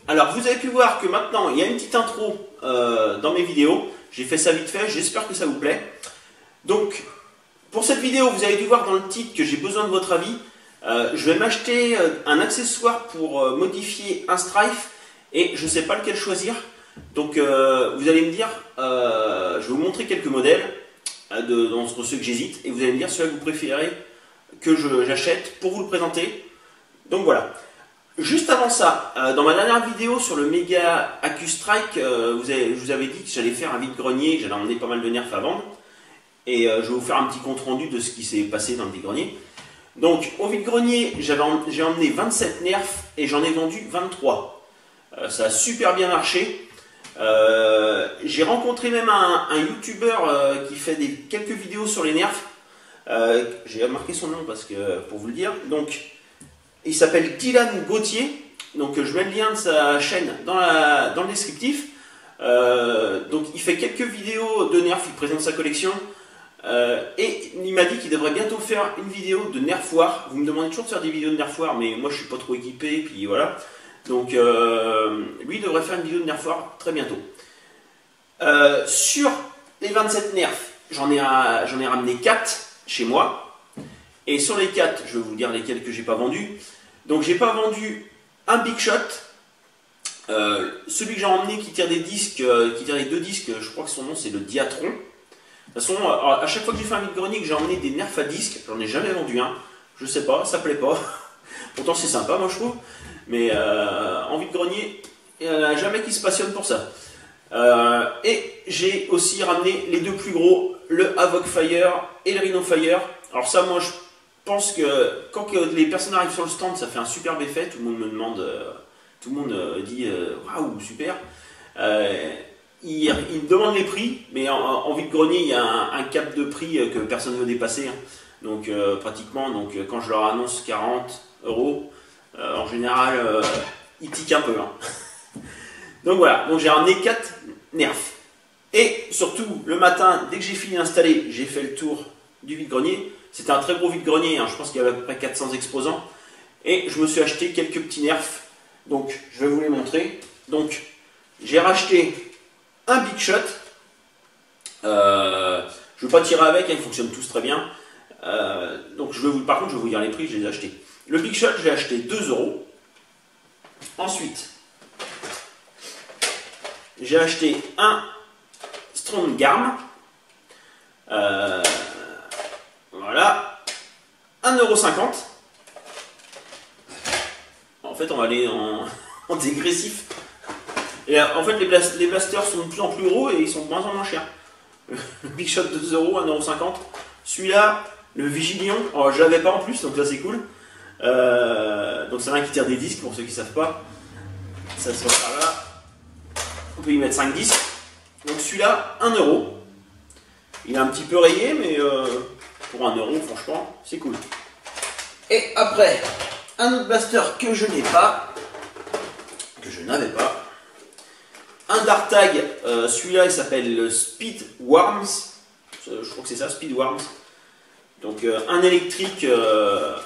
Alors vous avez pu voir que maintenant il y a une petite intro dans mes vidéos. J'ai fait ça vite fait, j'espère que ça vous plaît. Donc pour cette vidéo, vous avez dû voir dans le titre que j'ai besoin de votre avis. Je vais m'acheter un accessoire pour modifier un Strife et je ne sais pas lequel choisir. Donc vous allez me dire, je vais vous montrer quelques modèles d'entre ceux que j'hésite et vous allez me dire celui que vous préférez que j'achète pour vous le présenter. Donc voilà. Juste avant ça, dans ma dernière vidéo sur le Mega AccuStrike, je vous avais dit que j'allais faire un vide-grenier, j'allais emmener pas mal de nerfs à vendre. Et je vais vous faire un petit compte rendu de ce qui s'est passé dans le vide-grenier. Donc au vide-grenier, j'ai emmené 27 nerfs et j'en ai vendu 23. Ça a super bien marché. J'ai rencontré même un YouTuber qui fait quelques vidéos sur les nerfs. J'ai marqué son nom parce que, pour vous le dire. Donc, il s'appelle Dylan Gauthier, donc je mets le lien de sa chaîne dans le descriptif. Donc il fait quelques vidéos de nerfs, il présente sa collection. Et il m'a dit qu'il devrait bientôt faire une vidéo de nerfoir. Vous me demandez toujours de faire des vidéos de nerfoir, mais moi je suis pas trop équipé, puis voilà. Donc lui il devrait faire une vidéo de nerfoir très bientôt. Sur les 27 nerfs, j'en ai ramené 4 chez moi. Et sur les 4, je vais vous dire lesquels que j'ai pas vendus. Donc j'ai pas vendu un Big Shot. Celui que j'ai emmené qui tire des disques, qui tire les 2 disques, je crois que son nom c'est le Diatron. De toute façon, à chaque fois que j'ai fait un vide-grenier que j'ai emmené des nerfs à disques, j'en ai jamais vendu un. Je sais pas, ça plaît pas. Pourtant c'est sympa moi je trouve. Mais en vide-grenier, il n'y en a jamais qui se passionne pour ça. Et j'ai aussi ramené les 2 plus gros, le Havoc Fire et le Rhino Fire. Alors ça moi je pense que quand les personnes arrivent sur le stand, ça fait un superbe effet. Tout le monde me demande, tout le monde dit waouh, super. Ils me demandent les prix, mais en vide-grenier, il y a un cap de prix que personne ne veut dépasser. Hein. Donc pratiquement, quand je leur annonce 40 €, en général, ils tiquent un peu. Hein. Donc voilà, donc j'ai ramené 4 nerfs. Et surtout, le matin, dès que j'ai fini d'installer, j'ai fait le tour du vide-grenier. C'était un très gros vide-grenier, hein. Je pense qu'il y avait à peu près 400 exposants. Et je me suis acheté quelques petits nerfs. Donc, je vais vous les montrer. Donc, j'ai racheté un Big Shot. Je ne vais pas tirer avec, hein, ils fonctionnent tous très bien. Donc, par contre, je vais vous dire les prix, je les ai achetés. Le Big Shot, j'ai acheté 2 €. Ensuite, j'ai acheté un Strong Arm. Voilà, 1,50 €. En fait, on va aller en dégressif. Et en fait, les blasters sont de plus en plus gros et ils sont de moins en moins chers. Le Big Shot 2 €, 1,50 €. Celui-là, le Vigilion, je l'avais pas en plus, donc là c'est cool. Donc c'est un qui tire des disques pour ceux qui ne savent pas. Ça se passe par là. On peut y mettre 5 disques. Donc celui-là, 1 €. Il est un petit peu rayé, mais pour 1 €, franchement, c'est cool. Et après, un autre blaster que je n'ai pas, que je n'avais pas, un Dart Tag, celui-là il s'appelle Speed Worms, je crois que c'est ça, Speed Worms. Donc un électrique voilà,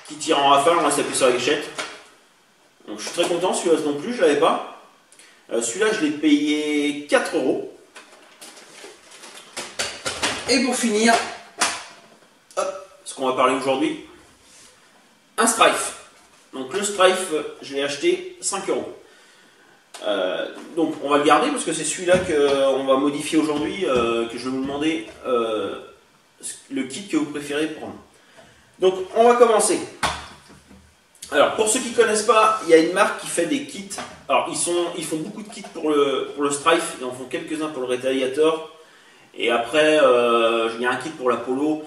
qui tire en rafale, on va s'appuyer sur la gâchette. Donc je suis très content, celui-là non plus, je ne l'avais pas. Celui-là je l'ai payé 4 €. Et pour finir, ce qu'on va parler aujourd'hui, un Strife. Donc le Strife, je l'ai acheté 5 €. Donc on va le garder parce que c'est celui-là qu'on va modifier aujourd'hui, que je vais vous demander le kit que vous préférez prendre. Donc on va commencer. Alors pour ceux qui ne connaissent pas, il y a une marque qui fait des kits. Alors ils font beaucoup de kits pour le Strife, ils en font quelques-uns pour le Retaliator. Et après, il y a un kit pour l'Apollo.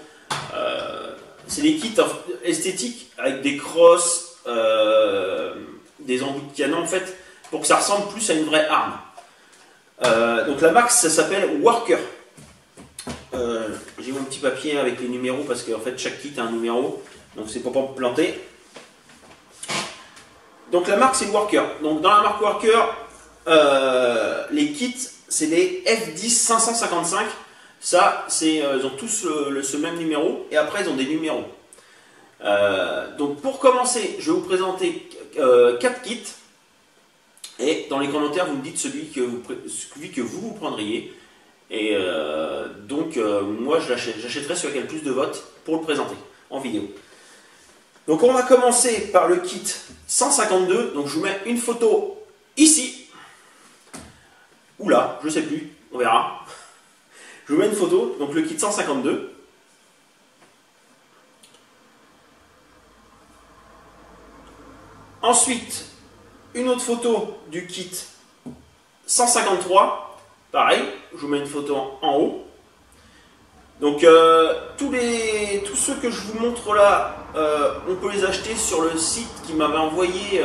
C'est des kits esthétiques avec des crosses, des embouts de canon en fait, pour que ça ressemble plus à une vraie arme. Donc la marque, ça s'appelle Worker. J'ai mon petit papier avec les numéros parce qu'en fait chaque kit a un numéro, donc c'est pour pas me planter. Donc la marque c'est Worker. Donc dans la marque Worker, les kits c'est les F10 555. Ça, ils ont tous ce même numéro et après ils ont des numéros. Donc pour commencer, je vais vous présenter 4 kits et dans les commentaires vous me dites celui que vous prendriez. Et moi j'achèterai celui qui a le plus de votes pour le présenter en vidéo. Donc on va commencer par le kit 152. Donc je vous mets une photo ici. Ou là, je sais plus, on verra. Je vous mets une photo, donc le kit 152. Ensuite, une autre photo du kit 153. Pareil, je vous mets une photo en haut. Donc tous ceux que je vous montre là, on peut les acheter sur le site qui m'avait envoyé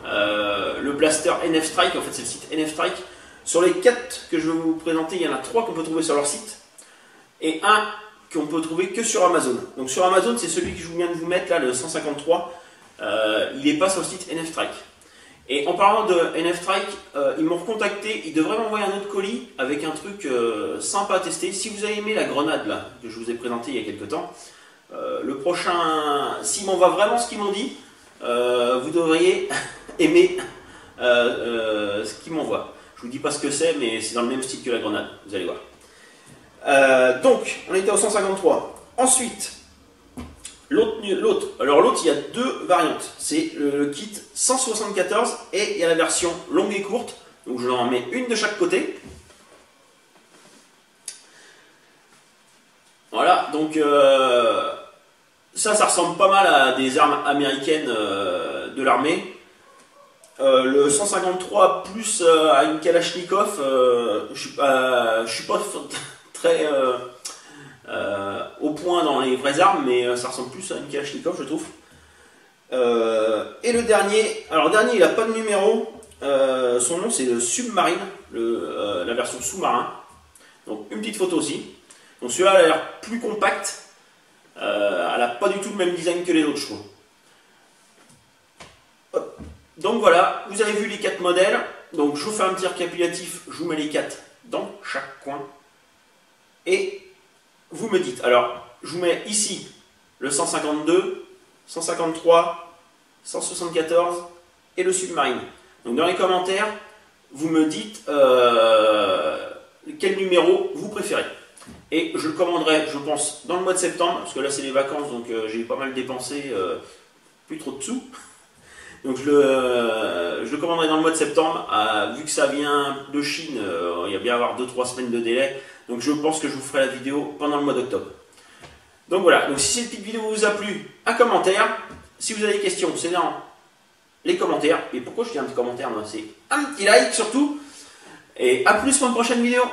le blaster NF Strike. En fait c'est le site NF Strike. Sur les 4 que je vais vous présenter, il y en a 3 qu'on peut trouver sur leur site et un qu'on peut trouver que sur Amazon. Donc sur Amazon c'est celui que je viens de vous mettre là, le 153. Il n'est pas sur le site NF Strike. Et en parlant de NF Strike, ils m'ont recontacté, ils devraient m'envoyer un autre colis avec un truc sympa à tester. Si vous avez aimé la grenade là, que je vous ai présenté il y a quelques temps, le prochain, s'ils m'envoient vraiment ce qu'ils m'ont dit, vous devriez aimer ce qu'ils m'envoient. Je vous dis pas ce que c'est, mais c'est dans le même style que la grenade, vous allez voir. Donc, on était au 153. Ensuite, l'autre, il y a 2 variantes. C'est le kit 174 et il y a la version longue et courte. Donc je en mets une de chaque côté. Voilà, donc ça ressemble pas mal à des armes américaines de l'armée. Le 153 plus à une Kalachnikov, je suis pas très au point dans les vraies armes, mais ça ressemble plus à une Kalachnikov, je trouve. Et le dernier, alors le dernier il n'a pas de numéro, son nom c'est le Submarine, la version sous-marin. Donc une petite photo aussi. Donc celui-là a l'air plus compact, elle n'a pas du tout le même design que les autres, je trouve. Hop. Donc voilà, vous avez vu les 4 modèles. Donc je vous fais un petit récapitulatif, je vous mets les 4 dans chaque coin. Et vous me dites, alors je vous mets ici le 152, 153, 174 et le Submarine. Donc dans les commentaires, vous me dites quel numéro vous préférez. Et je le commanderai, je pense, dans le mois de septembre, parce que là c'est les vacances, donc j'ai pas mal dépensé, plus trop de sous. Donc je le commanderai dans le mois de septembre. Vu que ça vient de Chine, il y a bien à avoir 2-3 semaines de délai. Donc je pense que je vous ferai la vidéo pendant le mois d'octobre. Donc voilà, donc si cette petite vidéo vous a plu, un commentaire. Si vous avez des questions, c'est dans les commentaires. Et pourquoi je dis un petit commentaire, moi, c'est un petit like surtout. Et à plus pour une prochaine vidéo.